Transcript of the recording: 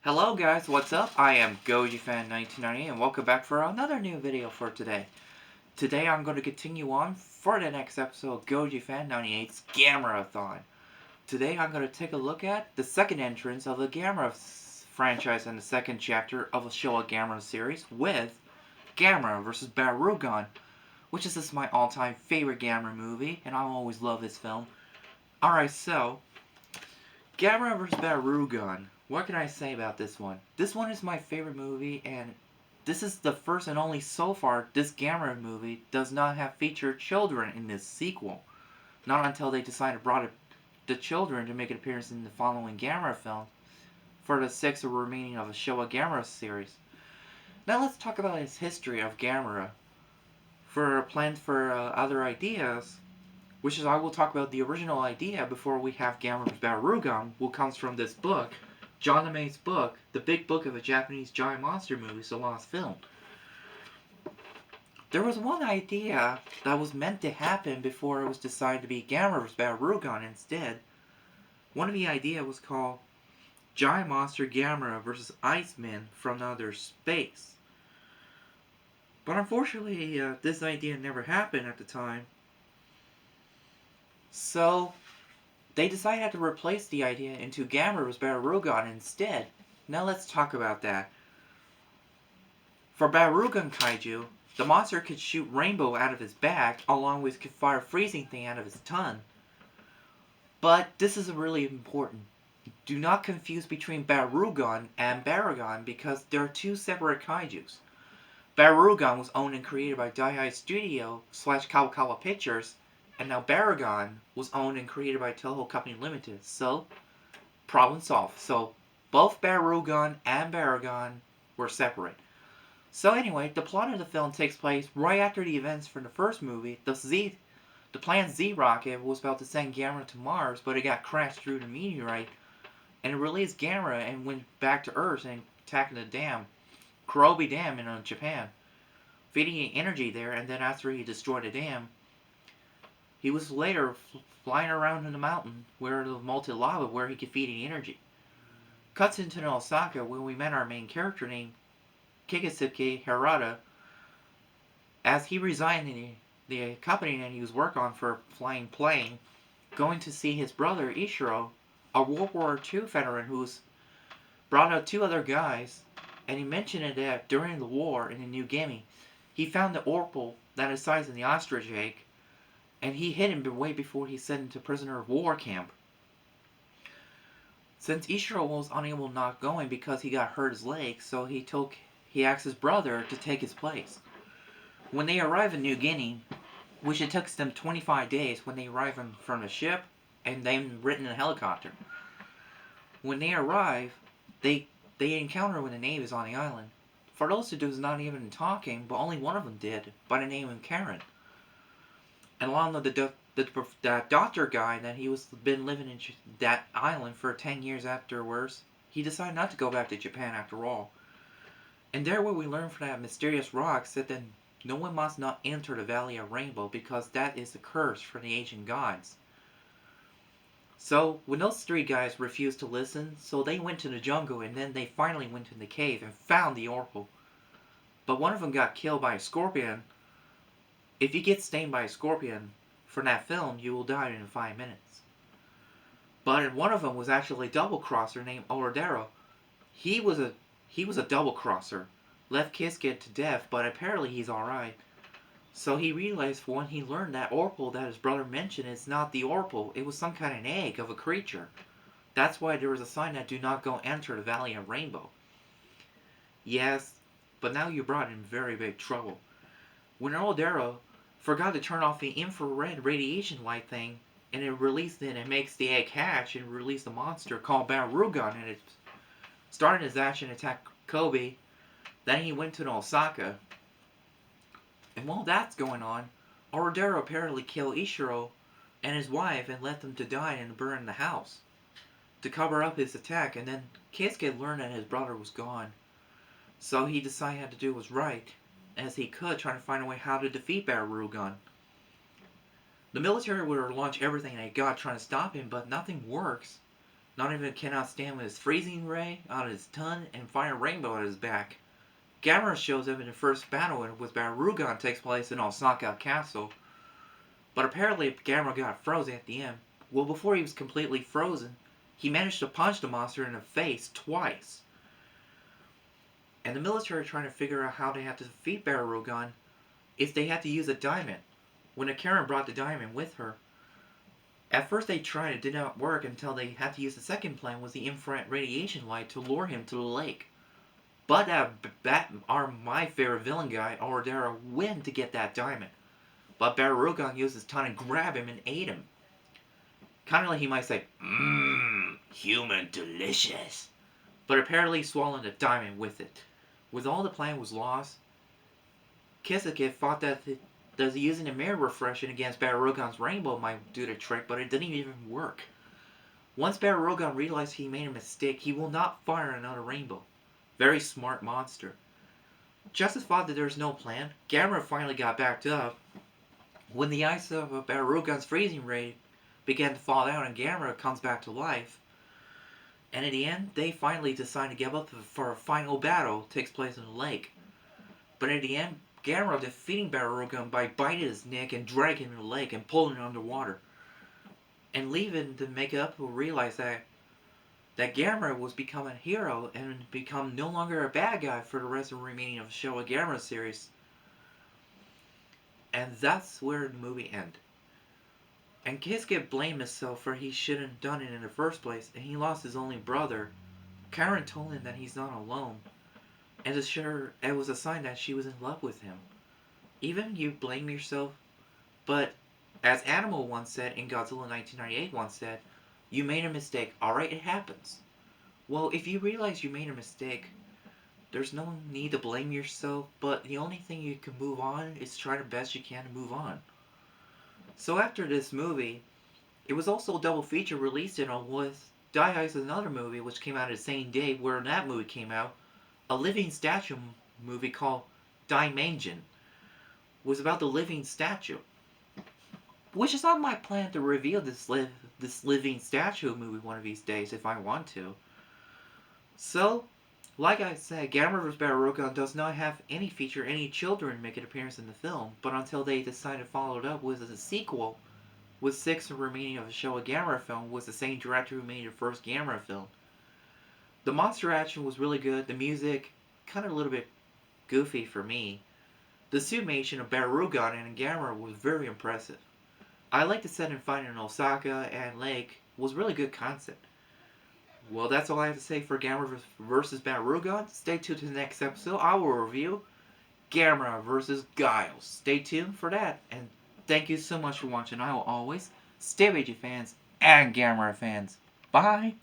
Hello guys, what's up? I am GojiFan98's and welcome back for another new video for today. Today I'm going to continue on for the next episode of GojiFan98's Gamera-A-Thon. Today I'm going to take a look at the second entrance of the Gamera franchise and the second chapter of the Showa Gamera series with Gamera vs. Barugon, which is my all-time favorite Gamera movie, and I always love this film. Alright, so Gamera vs. Barugon. What can I say about this one? This one is my favorite movie, and this is the first and only so far this Gamera movie does not have featured children in this sequel. Not until they decided to bring the children to make an appearance in the following Gamera film for the sixth remaining of the Showa Gamera series. Now let's talk about his history of Gamera. For plans for other ideas, which is I will talk about the original idea before we have Gamera vs. Barugon, which comes from this book, John LeMay's book, The Big Book of the Japanese Giant Monster Movies, The Lost Film. There was one idea that was meant to happen before it was decided to be Gamera vs. Barugon instead. One of the ideas was called Giant Monster Gamera vs. Iceman from Outer Space. But unfortunately, this idea never happened at the time. So they decided to replace the idea into Gamera vs. Barugon instead. Now let's talk about that. For Barugon Kaiju, the monster could shoot rainbow out of his back, along with could fire freezing thing out of his tongue. But this is really important. Do not confuse between Barugon and Barugon because they are two separate kaijus. Barugon was owned and created by Daiei Studio / Kawawa Pictures, and now Barugon was owned and created by Toho Company Limited. So, problem solved. So, both Barugon and Barugon were separate. So anyway, the plot of the film takes place right after the events from the first movie. The planned Z rocket was about to send Gamera to Mars, but it got crashed through the meteorite, and it released Gamera and went back to Earth and attacked the dam, Kurobe Dam in Japan, feeding energy there. And then after he destroyed the dam, he was later flying around in the mountain where the molten lava where he could feed the energy. Cuts into Osaka when we met our main character named Kikisuke Harada, as he resigned the company that he was working on for flying plane, going to see his brother Ishiro, a World War II veteran who's brought out two other guys, and he mentioned that during the war in the New Guinea, he found the Orpal that is sized in the ostrich egg, and he hid him way before he sent him to prisoner of war camp. Since Ishiro was unable not going because he got hurt his leg, so he asked his brother to take his place. When they arrive in New Guinea, which it took them 25 days when they arrive from the ship, and then written in a helicopter. When they arrive, they encounter when the natives on the island. For those two was not even talking, but only one of them did, by the name of Karen. And along with the doctor guy that he was been living in that island for 10 years afterwards, he decided not to go back to Japan after all. And there where we learn from that mysterious rock said that no one must not enter the Valley of Rainbow because that is the curse for the ancient gods. So when those three guys refused to listen, so they went to the jungle and then they finally went in the cave and found the Orpal. But one of them got killed by a scorpion. If you get stung by a scorpion from that film, you will die in 5 minutes. But one of them was actually a double crosser named Orodero. He was a double crosser, left Kisuke to death, but apparently he's alright. So he realized when he learned that Orpal that his brother mentioned is not the Orpal, it was some kind of an egg of a creature. That's why there was a sign that do not go enter the Valley of Rainbow. Yes, but now you brought in very big trouble. When Orodero forgot to turn off the infrared radiation light thing, and it released it and makes the egg hatch and release the monster called Barugon, and it started his action attack Kobe. Then he went to Osaka. And while that's going on, Orodero apparently killed Ishiro and his wife and let them to die and burn the house to cover up his attack. And then Kisuke learned that his brother was gone. So he decided he had to do what was right as he could, trying to find a way how to defeat Barugon. The military would launch everything they got trying to stop him, but nothing works. not even cannot stand with his freezing ray on his tongue and fire rainbow on his back. Gamera shows up in the first battle with Barugon takes place in Osaka Castle. But apparently Gamera got frozen at the end. Well, before he was completely frozen, he managed to punch the monster in the face twice. And the military are trying to figure out how they have to defeat Barugon if they had to use a diamond. When Karen brought the diamond with her, at first they tried, it did not work until they had to use the second plan, was the infrared radiation light to lure him to the lake. But my favorite villain guy, Ordera, went to get that diamond. But Barugon used his tongue to grab him and ate him. Kind of like he might say, human delicious. But apparently swallowing the diamond with it. With all the plan was lost, Kisuke thought that using a mirror reflection against Barugon's rainbow might do the trick, but it didn't even work. Once Barugon realized he made a mistake, he will not fire another rainbow. Very smart monster. Just as thought that there was no plan, Gamera finally got backed up. When the ice of Barugon's freezing ray began to fall down and Gamera comes back to life, and in the end, they finally decide to give up for a final battle takes place in the lake. But in the end, Gamera defeating Barugon by biting his neck and dragging him in the lake and pulling him underwater. And leaving to make up to realize that Gamera was becoming a hero and become no longer a bad guy for the rest of the remaining of the Showa Gamera series. And that's where the movie ended. And Kisuke blamed himself for he shouldn't have done it in the first place, and he lost his only brother. Karen told him that he's not alone, and to sure it was a sign that she was in love with him. Even you blame yourself, but as Animal once said in Godzilla 1998 once said, you made a mistake, alright, it happens. Well, if you realize you made a mistake, there's no need to blame yourself, but the only thing you can move on is try the best you can to move on. So after this movie, it was also a double feature released with Die Heist, another movie which came out the same day where that movie came out, a living statue movie called Daimajin. Was about the living statue. Which is on my plan to reveal this living statue movie one of these days if I want to. So, like I said, Gamera vs. Barugon does not have any children make an appearance in the film, but until they decide to follow it up with a sequel, with 6 remaining of the Showa Gamera film, was the same director who made the first Gamera film. The monster action was really good, the music, kind of a little bit goofy for me. The suitmation of Barugon and Gamera was very impressive. I like the set and fight in Osaka and Lake, was really good concept. Well, that's all I have to say for Gamera vs. Barugon. Stay tuned to the next episode. I will review Gamera vs. Gyaos. Stay tuned for that. And thank you so much for watching. I will always stay with you fans and Gamera fans. Bye!